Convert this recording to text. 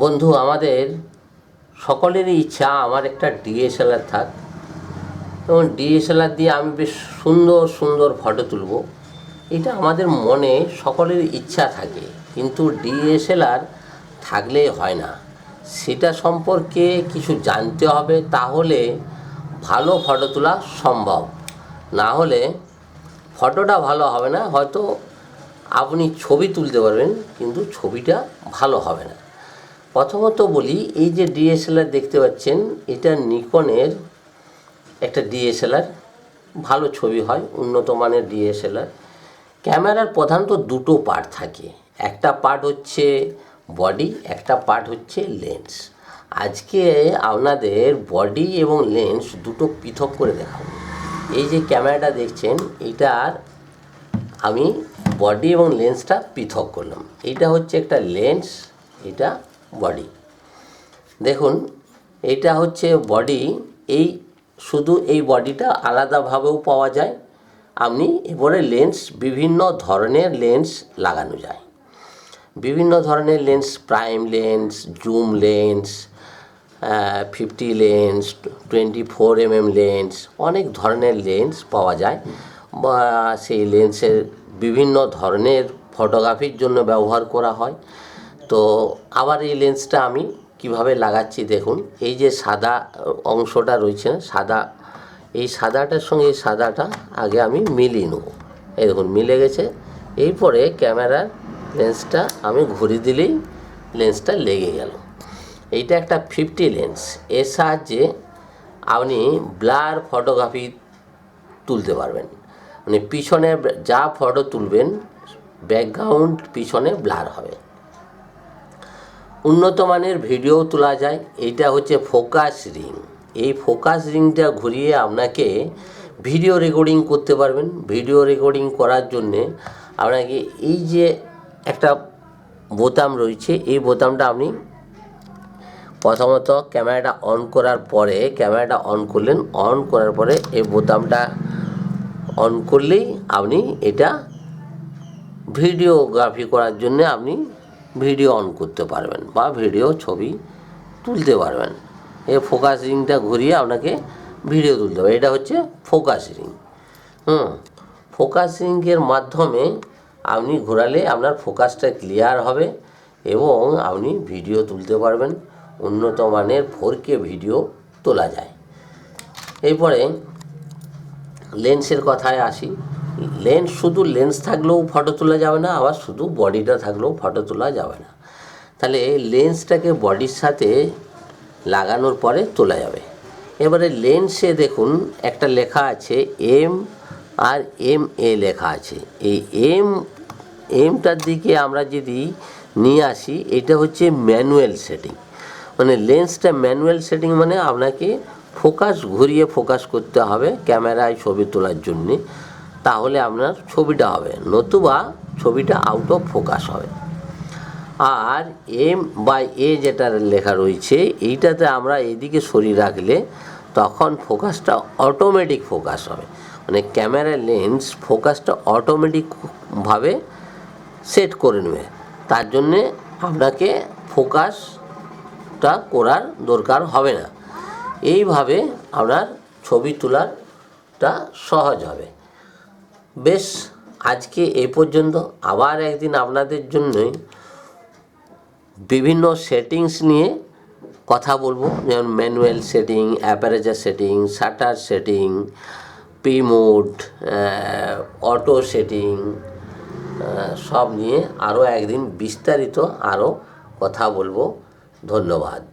বন্ধু, আমাদের সকলেরই ইচ্ছা আমার একটা ডিএসএলআর থাক এবং ডিএসএলআর দিয়ে আমি বেশ সুন্দর সুন্দর ফটো তুলব। এটা আমাদের মনে সকলের ইচ্ছা থাকে, কিন্তু ডিএসএলআর থাকলেই হয় না। সেটা সম্পর্কে কিছু জানতে হবে, তাহলে ভালো ফটো তোলা সম্ভব। না হলে ফটোটা ভালো হবে না। হয়তো আপনি ছবি তুলতে পারবেন, কিন্তু ছবিটা ভালো হবে না। প্রথমত বলি, এই যে ডিএসএলআর দেখতে পাচ্ছেন, এটা নিকনের একটা ডিএসএলআর। ভালো ছবি হয়, উন্নত মানের ডিএসএলআর। ক্যামেরার প্রধানত দুটো পার্ট থাকে, একটা পার্ট হচ্ছে বডি, একটা পার্ট হচ্ছে লেন্স। আজকে আপনাদের বডি এবং লেন্স দুটো পৃথক করে দেখাবো। এই যে ক্যামেরাটা দেখছেন, এটার আমি বডি এবং লেন্সটা পৃথক করলাম। এইটা হচ্ছে একটা লেন্স, এটা বডি। দেখুন, এটা হচ্ছে বডি। এই শুধু এই বডিটা আলাদাভাবেও পাওয়া যায়। আপনি এবারে লেন্স, বিভিন্ন ধরনের লেন্স লাগানো যায়। বিভিন্ন ধরনের lens, prime lens, zoom lens, 50 lens, 24mm lens, অনেক ধরনের লেন্স পাওয়া যায়। বা সেই লেন্সের বিভিন্ন ধরনের ফটোগ্রাফির জন্য ব্যবহার করা হয়। তো আবার এই লেন্সটা আমি কিভাবে লাগাচ্ছি দেখুন। এই যে সাদা অংশটা রয়েছে, সাদা, এই সাদাটার সঙ্গে এই সাদাটা আগে আমি মিলিয়ে নেব। এই দেখুন মিলে গেছে। এরপরে ক্যামেরার লেন্সটা আমি ঘুরিয়ে দিলেই লেন্সটা লেগে গেল। এইটা একটা 50 লেন্স। এর সাহায্যে আপনি ব্লার ফটোগ্রাফি তুলতে পারবেন। মানে পিছনে যা ফটো তুলবেন, ব্যাকগ্রাউন্ড পিছনে ব্লার হবে। উন্নত মানের ভিডিও তোলা যায়। এইটা হচ্ছে ফোকাস রিং। এই ফোকাস রিংটা ঘুরিয়ে আপনাকে ভিডিও রেকর্ডিং করতে পারবেন। ভিডিও রেকর্ডিং করার জন্যে আপনাকে এই যে একটা বোতাম রয়েছে, এই বোতামটা আপনি প্রথমত ক্যামেরাটা অন করার পরে, ক্যামেরাটা অন করলেন, অন করার পরে এই বোতামটা অন করলেই আপনি এটা ভিডিওগ্রাফি করার জন্য আপনি ভিডিও অন করতে পারবেন বা ভিডিও ছবি তুলতে পারবেন। এই ফোকাস রিংটা ঘুরিয়ে আপনাকে ভিডিও তুলতে হবে। এটা হচ্ছে ফোকাস রিং। ফোকাস রিংয়ের মাধ্যমে আপনি ঘোরালে আপনার ফোকাসটা ক্লিয়ার হবে এবং আপনি ভিডিও তুলতে পারবেন। উন্নত মানের 4K ভিডিও তোলা যায়। এরপরে লেন্সের কথায় আসি। লেন্স, শুধু লেন্স থাকলেও ফটো তোলা যাবে না, আবার শুধু বডিটা থাকলেও ফটো তোলা যাবে না। তাহলে লেন্সটাকে বডির সাথে লাগানোর পরে তোলা যাবে। এবারে লেন্সে দেখুন একটা লেখা আছে এম আর MA লেখা আছে। এই এমটার দিকে আমরা যদি নিয়ে আসি, এটা হচ্ছে ম্যানুয়াল সেটিং। মানে লেন্সটা ম্যানুয়াল সেটিং, মানে আপনাকে ফোকাস ঘুরিয়ে ফোকাস করতে হবে ক্যামেরায় ছবি তোলার জন্যে, তাহলে আপনার ছবিটা হবে, নতুবা ছবিটা আউট অফ ফোকাস হবে। আর M/A যেটা লেখা রয়েছে, এইটাতে আমরা এদিকে সরিয়ে রাখলে তখন ফোকাসটা অটোমেটিক ফোকাস হবে। মানে ক্যামেরা লেন্স ফোকাসটা অটোমেটিকভাবে সেট করে নেবে। তার জন্যে আপনাকে ফোকাসটা করার দরকার হবে না। এইভাবে আপনার ছবি তোলাটা সহজ হবে। বেশ, আজকে এই পর্যন্ত। আবার একদিন আপনাদের জন্যই বিভিন্ন সেটিংস নিয়ে কথা বলবো, যেমন manual setting, aperture setting, shutter setting, P mode, auto setting, সব নিয়ে আরও একদিন বিস্তারিত আরও কথা বলবো। ধন্যবাদ।